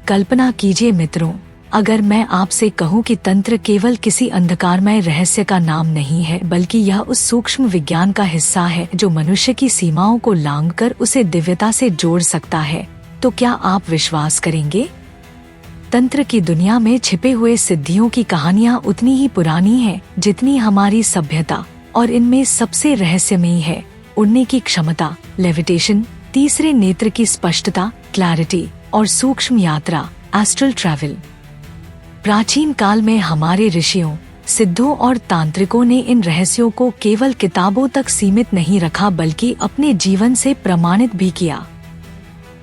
कल्पना कीजिए मित्रों, अगर मैं आपसे कहूं कि तंत्र केवल किसी अंधकारमय रहस्य का नाम नहीं है, बल्कि यह उस सूक्ष्म विज्ञान का हिस्सा है जो मनुष्य की सीमाओं को लांघकर उसे दिव्यता से जोड़ सकता है, तो क्या आप विश्वास करेंगे? तंत्र की दुनिया में छिपे हुए सिद्धियों की कहानियां उतनी ही पुरानी हैं जितनी हमारी सभ्यता, और इनमें सबसे रहस्यमयी है उड़ने की क्षमता, लेविटेशन, तीसरे नेत्र की स्पष्टता, क्लैरिटी, और सूक्ष्म यात्रा, एस्ट्रल ट्रैवल। प्राचीन काल में हमारे ऋषियों, सिद्धों और तांत्रिकों ने इन रहस्यों को केवल किताबों तक सीमित नहीं रखा, बल्कि अपने जीवन से प्रमाणित भी किया।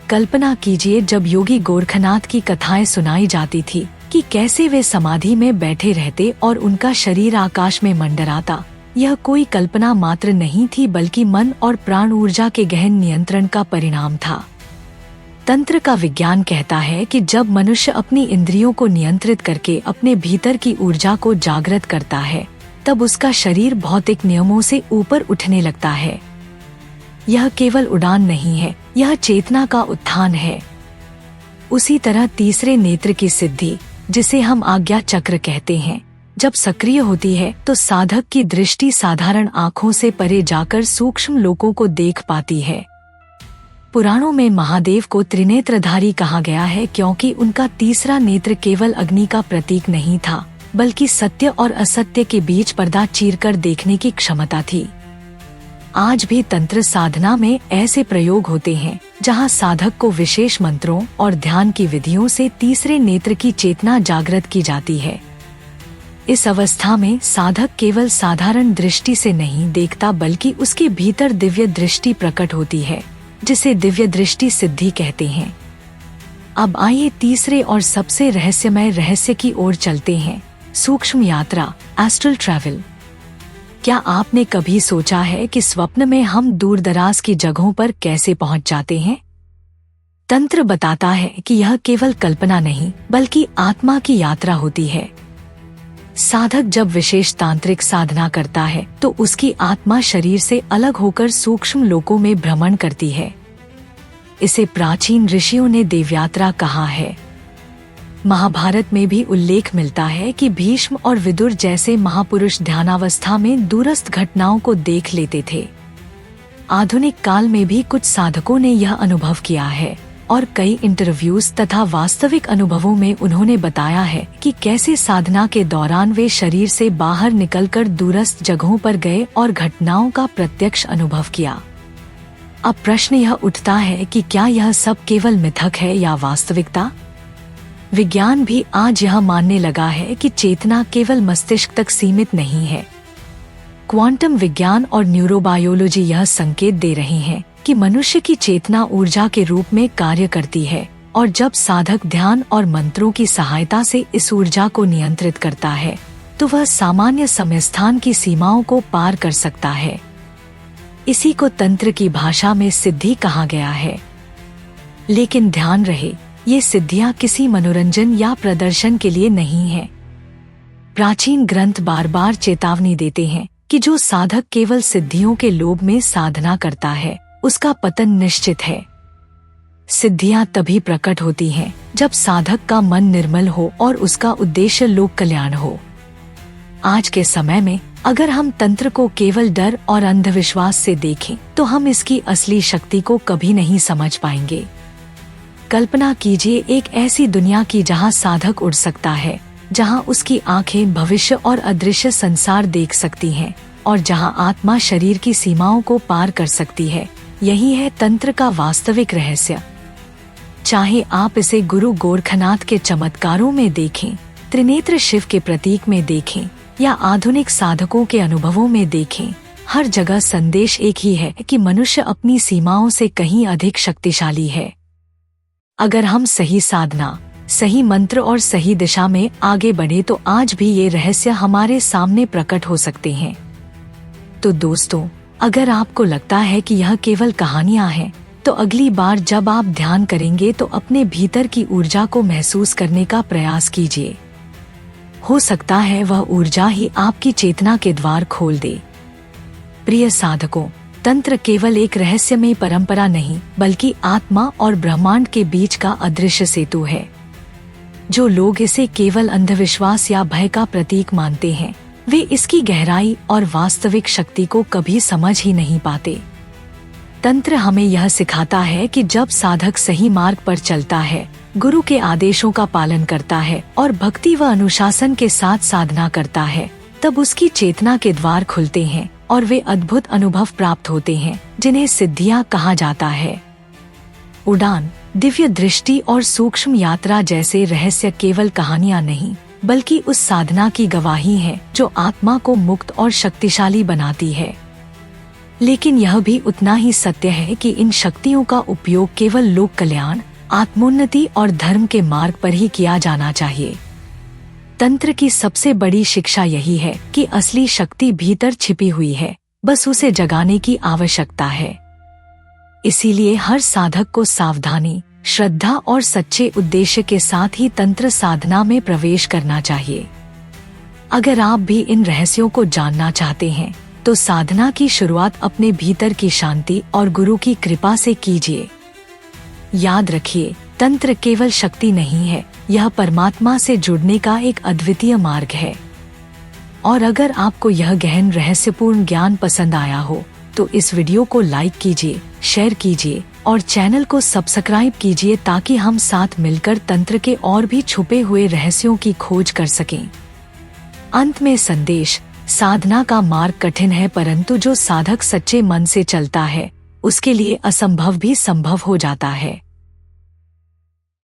कल्पना कीजिए जब योगी गोरखनाथ की कथाएं सुनाई जाती थी कि कैसे वे समाधि में बैठे रहते और उनका शरीर आकाश में मंडराता। यह कोई कल्पना मात्र नहीं थी, बल्कि मन और प्राण ऊर्जा के गहन नियंत्रण का परिणाम था। तंत्र का विज्ञान कहता है कि जब मनुष्य अपनी इंद्रियों को नियंत्रित करके अपने भीतर की ऊर्जा को जागृत करता है, तब उसका शरीर भौतिक नियमों से ऊपर उठने लगता है। यह केवल उड़ान नहीं है, यह चेतना का उत्थान है। उसी तरह तीसरे नेत्र की सिद्धि, जिसे हम आज्ञा चक्र कहते हैं, जब सक्रिय होती है तो साधक की दृष्टि साधारण आँखों से परे जाकर सूक्ष्म लोकों को देख पाती है। पुराणों में महादेव को त्रिनेत्रधारी कहा गया है, क्योंकि उनका तीसरा नेत्र केवल अग्नि का प्रतीक नहीं था, बल्कि सत्य और असत्य के बीच पर्दा चीरकर देखने की क्षमता थी। आज भी तंत्र साधना में ऐसे प्रयोग होते हैं जहां साधक को विशेष मंत्रों और ध्यान की विधियों से तीसरे नेत्र की चेतना जागृत की जाती है। इस अवस्था में साधक केवल साधारण दृष्टि से नहीं देखता, बल्कि उसके भीतर दिव्य दृष्टि प्रकट होती है, जिसे दिव्य दृष्टि सिद्धि कहते हैं। अब आइए तीसरे और सबसे रहस्यमय रहस्य की ओर चलते हैं, सूक्ष्म यात्रा, एस्ट्रल ट्रैवल। क्या आपने कभी सोचा है कि स्वप्न में हम दूर दराज की जगहों पर कैसे पहुंच जाते हैं? तंत्र बताता है कि यह केवल कल्पना नहीं, बल्कि आत्मा की यात्रा होती है। साधक जब विशेष तांत्रिक साधना करता है तो उसकी आत्मा शरीर से अलग होकर सूक्ष्म लोकों में भ्रमण करती है। इसे प्राचीन ऋषियों ने देवयात्रा कहा है। महाभारत में भी उल्लेख मिलता है कि भीष्म और विदुर जैसे महापुरुष ध्यानावस्था में दूरस्थ घटनाओं को देख लेते थे। आधुनिक काल में भी कुछ साधकों ने यह अनुभव किया है, और कई इंटरव्यूज तथा वास्तविक अनुभवों में उन्होंने बताया है कि कैसे साधना के दौरान वे शरीर से बाहर निकलकर दूरस्थ जगहों पर गए और घटनाओं का प्रत्यक्ष अनुभव किया। अब प्रश्न यह उठता है कि क्या यह सब केवल मिथक है या वास्तविकता? विज्ञान भी आज यह मानने लगा है कि चेतना केवल मस्तिष्क तक सीमित नहीं है। क्वांटम विज्ञान और न्यूरोबायोलॉजी यह संकेत दे रहे हैं कि मनुष्य की चेतना ऊर्जा के रूप में कार्य करती है, और जब साधक ध्यान और मंत्रों की सहायता से इस ऊर्जा को नियंत्रित करता है, तो वह सामान्य समय स्थान की सीमाओं को पार कर सकता है। इसी को तंत्र की भाषा में सिद्धि कहा गया है। लेकिन ध्यान रहे, ये सिद्धियां किसी मनोरंजन या प्रदर्शन के लिए नहीं है। प्राचीन ग्रंथ बार बार चेतावनी देते हैं कि जो साधक केवल सिद्धियों के लोभ में साधना करता है, उसका पतन निश्चित है। सिद्धियां तभी प्रकट होती हैं जब साधक का मन निर्मल हो और उसका उद्देश्य लोक कल्याण हो। आज के समय में अगर हम तंत्र को केवल डर और अंधविश्वास से देखें, तो हम इसकी असली शक्ति को कभी नहीं समझ पाएंगे। कल्पना कीजिए एक ऐसी दुनिया की जहां साधक उड़ सकता है, जहां उसकी आंखें भविष्य और अदृश्य संसार देख सकती हैं, और जहां आत्मा शरीर की सीमाओं को पार कर सकती है। यही है तंत्र का वास्तविक रहस्य। चाहे आप इसे गुरु गोरखनाथ के चमत्कारों में देखें, त्रिनेत्र शिव के प्रतीक में देखें, या आधुनिक साधकों के अनुभवों में देखें, हर जगह संदेश एक ही है कि मनुष्य अपनी सीमाओं से कहीं अधिक शक्तिशाली है। अगर हम सही साधना, सही मंत्र और सही दिशा में आगे बढ़े, तो आज भी ये रहस्य हमारे सामने प्रकट हो सकते हैं। तो दोस्तों, अगर आपको लगता है कि यह केवल कहानियां हैं, तो अगली बार जब आप ध्यान करेंगे तो अपने भीतर की ऊर्जा को महसूस करने का प्रयास कीजिए। हो सकता है वह ऊर्जा ही आपकी चेतना के द्वार खोल दे। प्रिय साधकों, तंत्र केवल एक रहस्यमय परंपरा नहीं, बल्कि आत्मा और ब्रह्मांड के बीच का अदृश्य सेतु है। जो लोग इसे केवल अंधविश्वास या भय का प्रतीक मानते हैं, वे इसकी गहराई और वास्तविक शक्ति को कभी समझ ही नहीं पाते। तंत्र हमें यह सिखाता है कि जब साधक सही मार्ग पर चलता है, गुरु के आदेशों का पालन करता है और भक्ति व अनुशासन के साथ साधना करता है, तब उसकी चेतना के द्वार खुलते हैं और वे अद्भुत अनुभव प्राप्त होते हैं जिन्हें सिद्धियां कहा जाता है। उड़ान, दिव्य दृष्टि और सूक्ष्म यात्रा जैसे रहस्य केवल कहानियां नहीं, बल्कि उस साधना की गवाही है जो आत्मा को मुक्त और शक्तिशाली बनाती है। लेकिन यह भी उतना ही सत्य है कि इन शक्तियों का उपयोग केवल लोक कल्याण, आत्मोन्नति और धर्म के मार्ग पर ही किया जाना चाहिए। तंत्र की सबसे बड़ी शिक्षा यही है कि असली शक्ति भीतर छिपी हुई है, बस उसे जगाने की आवश्यकता है। इसीलिए हर साधक को सावधानी, श्रद्धा और सच्चे उद्देश्य के साथ ही तंत्र साधना में प्रवेश करना चाहिए। अगर आप भी इन रहस्यों को जानना चाहते हैं, तो साधना की शुरुआत अपने भीतर की शांति और गुरु की कृपा से कीजिए। याद रखिए, तंत्र केवल शक्ति नहीं है, यह परमात्मा से जुड़ने का एक अद्वितीय मार्ग है। और अगर आपको यह गहन रहस्यपूर्ण ज्ञान पसंद आया हो, तो इस वीडियो को लाइक कीजिए, शेयर कीजिए और चैनल को सब्सक्राइब कीजिए ताकि हम साथ मिलकर तंत्र के और भी छुपे हुए रहस्यों की खोज कर सकें। अंत में संदेश: साधना का मार्ग कठिन है, परंतु जो साधक सच्चे मन से चलता है, उसके लिए असंभव भी संभव हो जाता है।